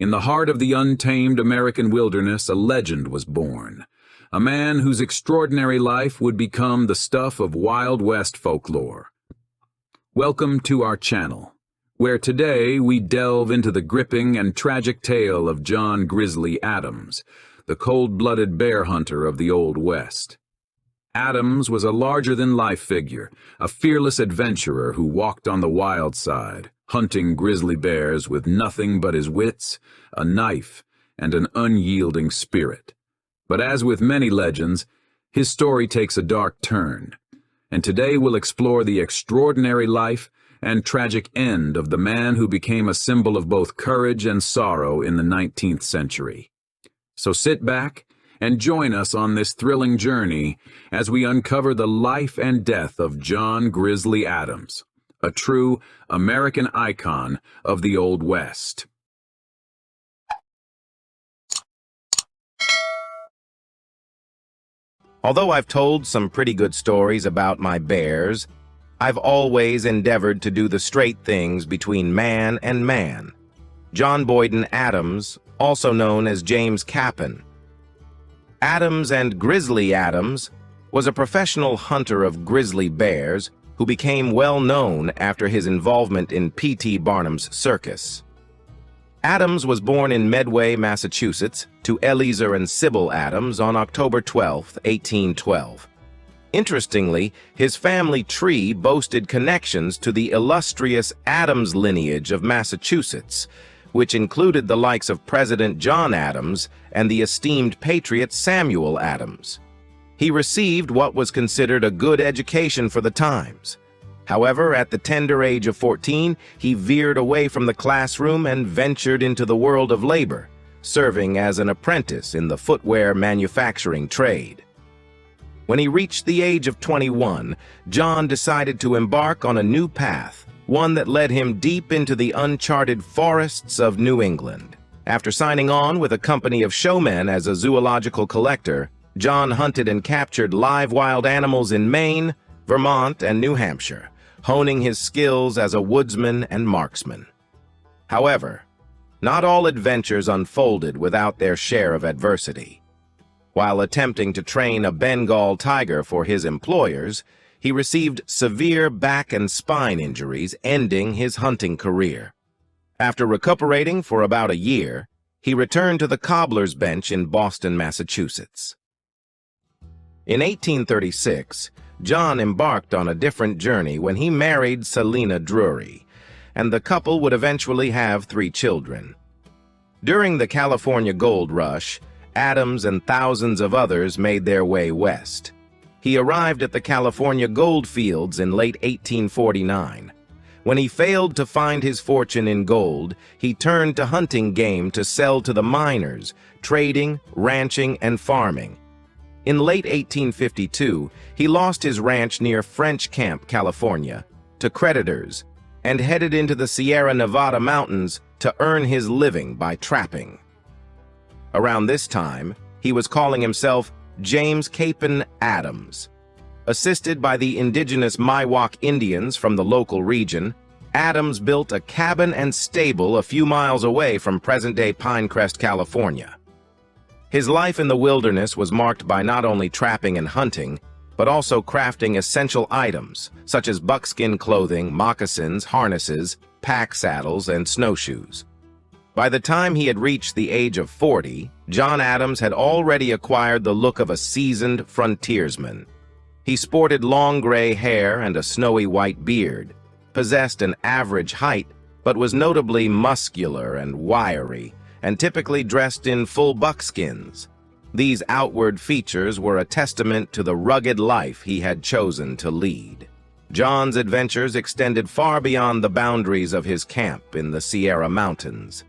In the heart of the untamed American wilderness, a legend was born. A man whose extraordinary life would become the stuff of Wild West folklore. Welcome to our channel, where today we delve into the gripping and tragic tale of John Grizzly Adams, the cold-blooded bear hunter of the Old West. Adams was a larger-than-life figure, a fearless adventurer who walked on the wild side, hunting grizzly bears with nothing but his wits, a knife, and an unyielding spirit. But as with many legends, his story takes a dark turn, and today we'll explore the extraordinary life and tragic end of the man who became a symbol of both courage and sorrow in the 19th century. So sit back and join us on this thrilling journey as we uncover the life and death of John Grizzly Adams, a true American icon of the Old West. Although I've told some pretty good stories about my bears, I've always endeavored to do the straight things between man and man. John Boyden Adams, also known as James Capon. Adams and Grizzly Adams was a professional hunter of grizzly bears who became well known after his involvement in P.T. Barnum's circus. Adams was born in Medway, Massachusetts, to Eleazar and Sybil Adams on October 12, 1812. Interestingly, his family tree boasted connections to the illustrious Adams lineage of Massachusetts, which included the likes of President John Adams and the esteemed patriot Samuel Adams. He received what was considered a good education for the times. However, at the tender age of 14, he veered away from the classroom and ventured into the world of labor, serving as an apprentice in the footwear manufacturing trade. When he reached the age of 21, John decided to embark on a new path, one that led him deep into the uncharted forests of New England. After signing on with a company of showmen as a zoological collector, John hunted and captured live wild animals in Maine, Vermont, and New Hampshire, honing his skills as a woodsman and marksman. However, not all adventures unfolded without their share of adversity. While attempting to train a Bengal tiger for his employers, he received severe back and spine injuries, ending his hunting career. After recuperating for about a year, he returned to the cobbler's bench in Boston, Massachusetts. In 1836, John embarked on a different journey when he married Selina Drury, and the couple would eventually have 3 children. During the California Gold Rush, Adams and thousands of others made their way west. He arrived at the California gold fields in late 1849. When he failed to find his fortune in gold, he turned to hunting game to sell to the miners, trading, ranching, and farming. In late 1852, he lost his ranch near French Camp, California, to creditors and headed into the Sierra Nevada mountains to earn his living by trapping. Around this time, he was calling himself James Capon Adams. Assisted by the indigenous Miwok Indians from the local region, Adams built a cabin and stable a few miles away from present-day Pinecrest, California. His life in the wilderness was marked by not only trapping and hunting, but also crafting essential items, such as buckskin clothing, moccasins, harnesses, pack saddles, and snowshoes. By the time he had reached the age of 40, John Adams had already acquired the look of a seasoned frontiersman. He sported long gray hair and a snowy white beard, possessed an average height, but was notably muscular and wiry, and typically dressed in full buckskins. These outward features were a testament to the rugged life he had chosen to lead. John's adventures extended far beyond the boundaries of his camp in the Sierra Mountains.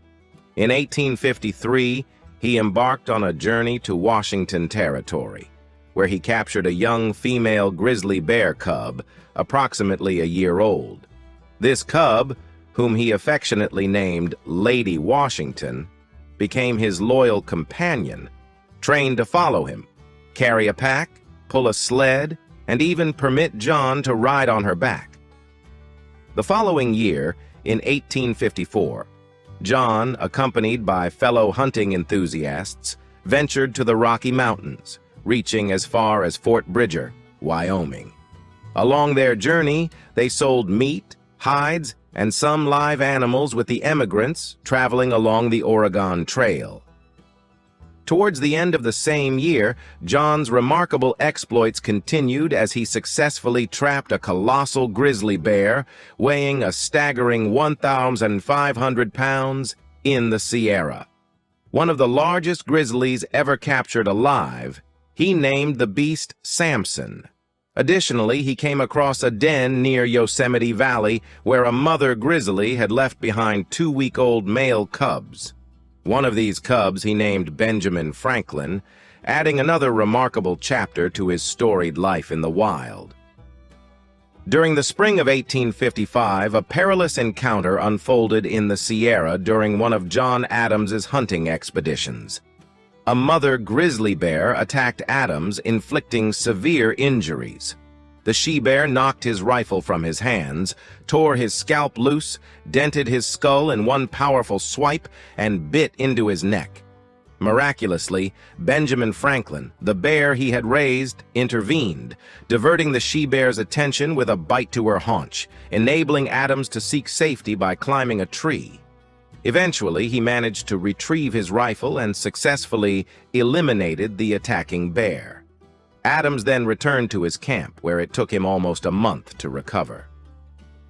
In 1853, he embarked on a journey to Washington Territory, where he captured a young female grizzly bear cub, approximately a year old. This cub, whom he affectionately named Lady Washington, became his loyal companion, trained to follow him, carry a pack, pull a sled, and even permit John to ride on her back. The following year, in 1854, John, accompanied by fellow hunting enthusiasts, ventured to the Rocky Mountains, reaching as far as Fort Bridger, Wyoming. Along their journey, they sold meat, hides, and some live animals with the emigrants traveling along the Oregon Trail. Towards the end of the same year, John's remarkable exploits continued as he successfully trapped a colossal grizzly bear weighing a staggering 1,500 pounds in the Sierra. One of the largest grizzlies ever captured alive, he named the beast Samson. Additionally, he came across a den near Yosemite Valley where a mother grizzly had left behind 2-week-old male cubs. One of these cubs he named Benjamin Franklin, adding another remarkable chapter to his storied life in the wild. During the spring of 1855, a perilous encounter unfolded in the Sierra during one of John Adams's hunting expeditions. A mother grizzly bear attacked Adams, inflicting severe injuries. The she-bear knocked his rifle from his hands, tore his scalp loose, dented his skull in one powerful swipe, and bit into his neck. Miraculously, Benjamin Franklin, the bear he had raised, intervened, diverting the she-bear's attention with a bite to her haunch, enabling Adams to seek safety by climbing a tree. Eventually, he managed to retrieve his rifle and successfully eliminated the attacking bear. Adams then returned to his camp, where it took him almost a month to recover.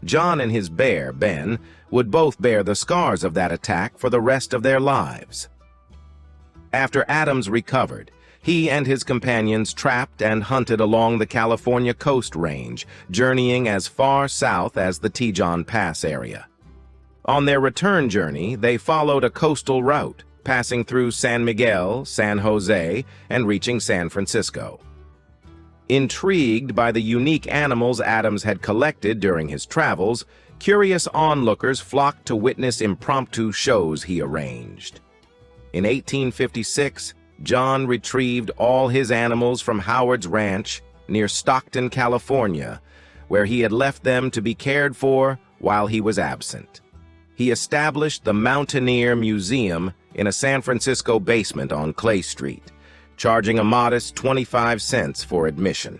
John and his bear, Ben, would both bear the scars of that attack for the rest of their lives. After Adams recovered, he and his companions trapped and hunted along the California Coast Range, journeying as far south as the Tejon Pass area. On their return journey, they followed a coastal route, passing through San Miguel, San Jose, and reaching San Francisco. Intrigued by the unique animals Adams had collected during his travels, curious onlookers flocked to witness impromptu shows he arranged. In 1856, John retrieved all his animals from Howard's Ranch near Stockton, California, where he had left them to be cared for while he was absent. He established the Mountaineer Museum in a San Francisco basement on Clay Street, charging a modest 25 cents for admission.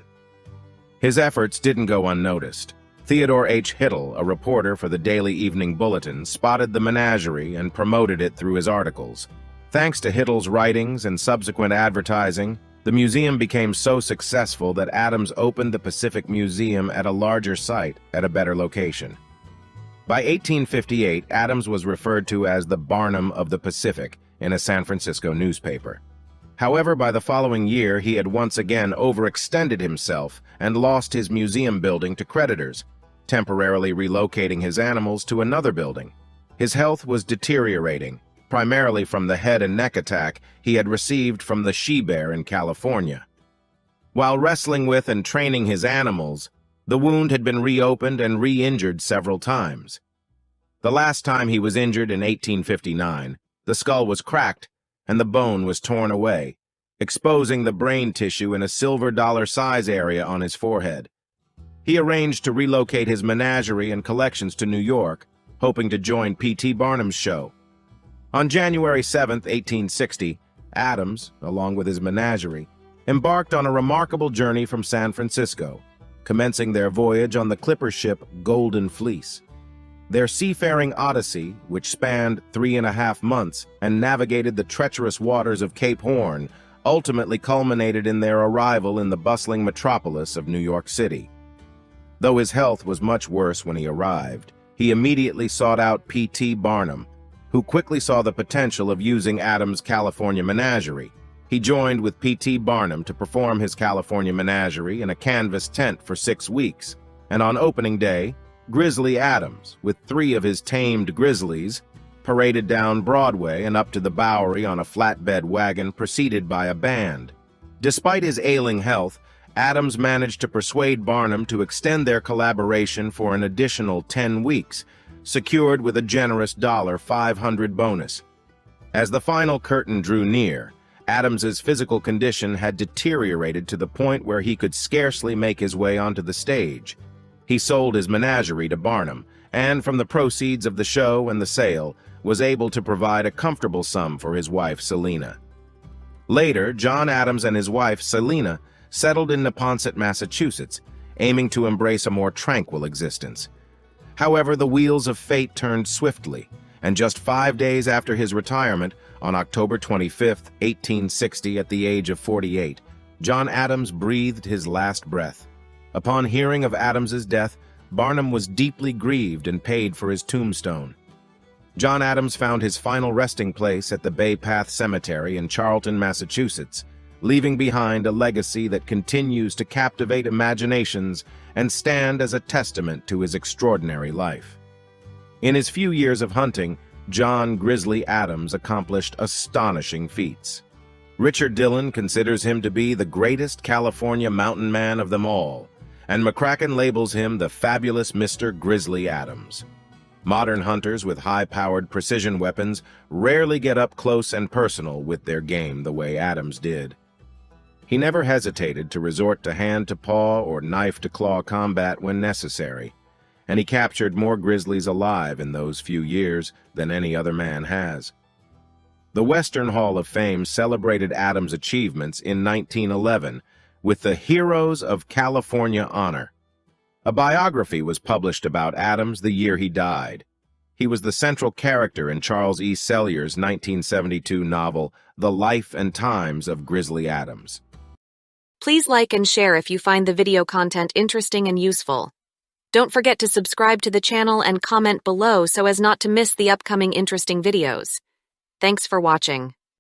His efforts didn't go unnoticed. Theodore H. Hittle, a reporter for the Daily Evening Bulletin, spotted the menagerie and promoted it through his articles. Thanks to Hittle's writings and subsequent advertising, the museum became so successful that Adams opened the Pacific Museum at a larger site at a better location. By 1858, Adams was referred to as the Barnum of the Pacific in a San Francisco newspaper. However, by the following year, he had once again overextended himself and lost his museum building to creditors, temporarily relocating his animals to another building. His health was deteriorating, primarily from the head and neck attack he had received from the she-bear in California. While wrestling with and training his animals, the wound had been reopened and re-injured several times. The last time he was injured in 1859, the skull was cracked and the bone was torn away, exposing the brain tissue in a silver dollar size area on his forehead. He arranged to relocate his menagerie and collections to New York, hoping to join P.T. Barnum's show. On January 7, 1860, Adams, along with his menagerie, embarked on a remarkable journey from San Francisco, commencing their voyage on the clipper ship Golden Fleece. Their seafaring odyssey, which spanned 3.5 months and navigated the treacherous waters of Cape Horn, ultimately culminated in their arrival in the bustling metropolis of New York City. Though his health was much worse when he arrived, he immediately sought out P.T. Barnum, who quickly saw the potential of using Adams' California menagerie. He joined with P.T. Barnum to perform his California menagerie in a canvas tent for 6 weeks, and on opening day, Grizzly Adams, with 3 of his tamed grizzlies, paraded down Broadway and up to the Bowery on a flatbed wagon preceded by a band. Despite his ailing health, Adams managed to persuade Barnum to extend their collaboration for an additional 10 weeks, secured with a generous $500 bonus. As the final curtain drew near, Adams's physical condition had deteriorated to the point where he could scarcely make his way onto the stage. He sold his menagerie to Barnum, and from the proceeds of the show and the sale, was able to provide a comfortable sum for his wife, Selina. Later, John Adams and his wife, Selina, settled in Neponset, Massachusetts, aiming to embrace a more tranquil existence. However, the wheels of fate turned swiftly, and just 5 days after his retirement, on October 25, 1860, at the age of 48, John Adams breathed his last breath. Upon hearing of Adams's death, Barnum was deeply grieved and paid for his tombstone. John Adams found his final resting place at the Bay Path Cemetery in Charlton, Massachusetts, leaving behind a legacy that continues to captivate imaginations and stand as a testament to his extraordinary life. In his few years of hunting, John Grizzly Adams accomplished astonishing feats. Richard Dillon considers him to be the greatest California mountain man of them all, and McCracken labels him the fabulous Mr. Grizzly Adams. Modern hunters with high-powered precision weapons rarely get up close and personal with their game the way Adams did. He never hesitated to resort to hand-to-paw or knife-to-claw combat when necessary, and he captured more grizzlies alive in those few years than any other man has. The Western Hall of Fame celebrated Adams' achievements in 1911 with the Heroes of California Honor. A biography was published about Adams the year he died. He was the central character in Charles E. Sellier's 1972 novel, The Life and Times of Grizzly Adams. Please like and share if you find the video content interesting and useful. Don't forget to subscribe to the channel and comment below so as not to miss the upcoming interesting videos. Thanks for watching.